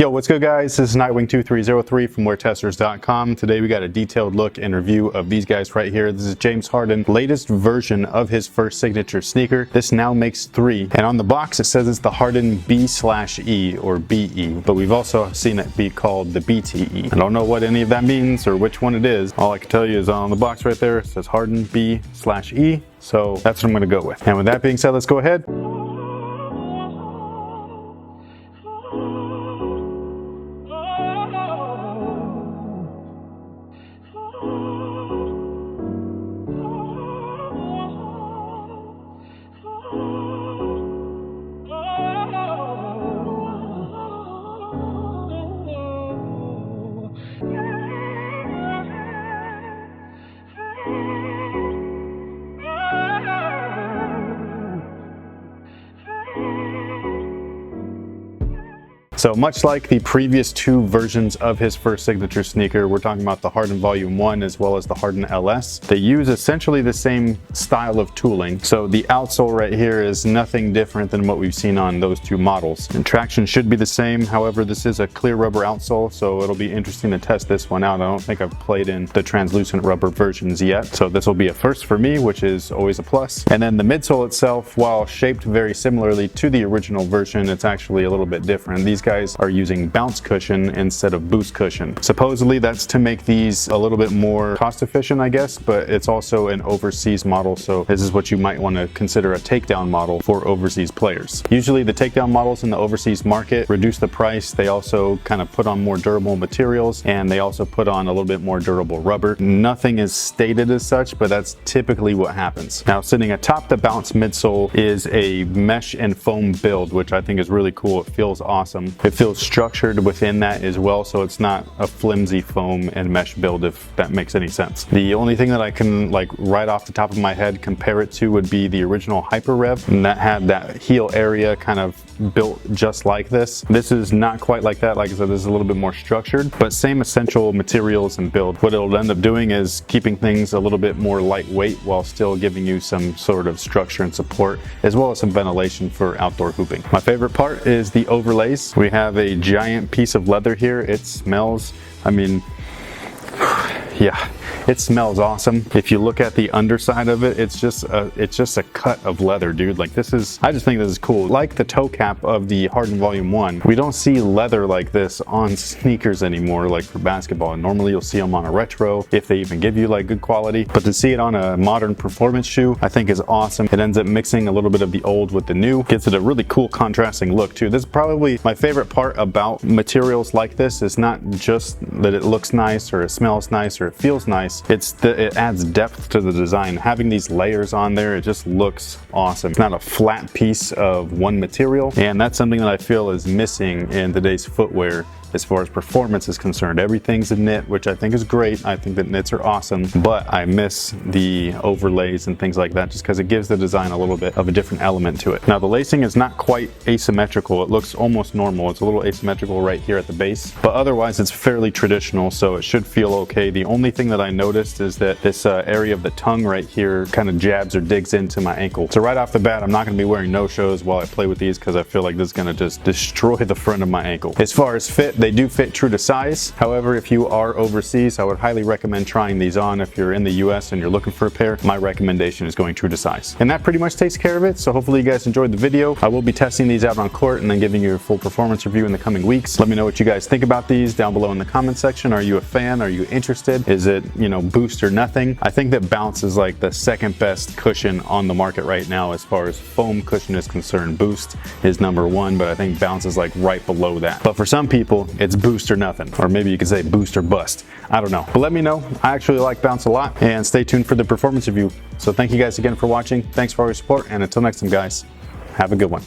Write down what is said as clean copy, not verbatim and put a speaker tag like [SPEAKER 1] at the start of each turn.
[SPEAKER 1] Yo, what's good guys? This is Nightwing2303 from WearTesters.com. Today we got a detailed look and review of these guys right here. This is James Harden's latest version of his first signature sneaker. This now makes 3, and on the box it says it's the Harden B/E or BE, but we've also seen it be called the BTE. I don't know what any of that means or which one it is. All I can tell you is on the box right there it says Harden B/E, so that's what I'm going to go with. And with that being said, let's go ahead. So much like the previous 2 versions of his first signature sneaker, we're talking about the Harden Volume 1 as well as the Harden LS. They use essentially the same style of tooling. So the outsole right here is nothing different than what we've seen on those 2 models. And traction should be the same. However, this is a clear rubber outsole, so it'll be interesting to test this one out. I don't think I've played in the translucent rubber versions yet. So this will be a first for me, which is always a plus. And then the midsole itself, while shaped very similarly to the original version, it's actually a little bit different. These guys are using bounce cushion instead of boost cushion. Supposedly that's to make these a little bit more cost efficient, I guess, but it's also an overseas model, so this is what you might want to consider a takedown model for overseas players. Usually the takedown models in the overseas market reduce the price. They also kind of put on more durable materials, and they also put on a little bit more durable rubber. Nothing is stated as such, but that's typically what happens. Now, sitting atop the bounce midsole is a mesh and foam build, which I think is really cool. It feels awesome. It feels structured within that as well, so it's not a flimsy foam and mesh build, if that makes any sense. The only thing that I can, like, right off the top of my head compare it to would be the original Hyper Rev, and that had that heel area kind of built just like this. This is not quite like that. Like I said, this is a little bit more structured, but same essential materials and build. What it'll end up doing is keeping things a little bit more lightweight while still giving you some sort of structure and support, as well as some ventilation for outdoor hooping. My favorite part is the overlays. We have a giant piece of leather here. It smells, I mean, yeah, it smells awesome. If you look at the underside of it, it's just a cut of leather, dude. Like, this is, I just think this is cool. Like the toe cap of the Harden Volume 1, we don't see leather like this on sneakers anymore, like for basketball. And normally you'll see them on a retro, if they even give you like good quality. But to see it on a modern performance shoe, I think is awesome. It ends up mixing a little bit of the old with the new, gives it a really cool contrasting look too. This is probably my favorite part about materials like this, is not just that it looks nice or it smells nice or it feels nice. It's that it adds depth to the design. Having these layers on there, it just looks awesome. It's not a flat piece of one material, and that's something that I feel is missing in today's footwear as far as performance is concerned. Everything's a knit, which I think is great. I think that knits are awesome, but I miss the overlays and things like that, just because it gives the design a little bit of a different element to it. Now, the lacing is not quite asymmetrical. It looks almost normal. It's a little asymmetrical right here at the base, but otherwise it's fairly traditional, so it should feel okay. The only thing that I noticed is that this area of the tongue right here kind of jabs or digs into my ankle. So right off the bat, I'm not going to be wearing no-shows while I play with these, because I feel like this is going to just destroy the front of my ankle. As far as fit, they do fit true to size. However, if you are overseas, I would highly recommend trying these on. If you're in the US and you're looking for a pair, my recommendation is going true to size. And that pretty much takes care of it. So hopefully you guys enjoyed the video. I will be testing these out on court and then giving you a full performance review in the coming weeks. Let me know what you guys think about these down below in the comment section. Are you a fan? Are you interested? Is it, you know, boost or nothing? I think that bounce is like the second best cushion on the market right now as far as foam cushion is concerned. Boost is number 1, but I think bounce is like right below that. But for some people, it's boost or nothing, or maybe you could say boost or bust. I don't know, but let me know. I actually like bounce a lot, and stay tuned for the performance review. So thank you guys again for watching. Thanks for all your support, and until next time guys, have a good one.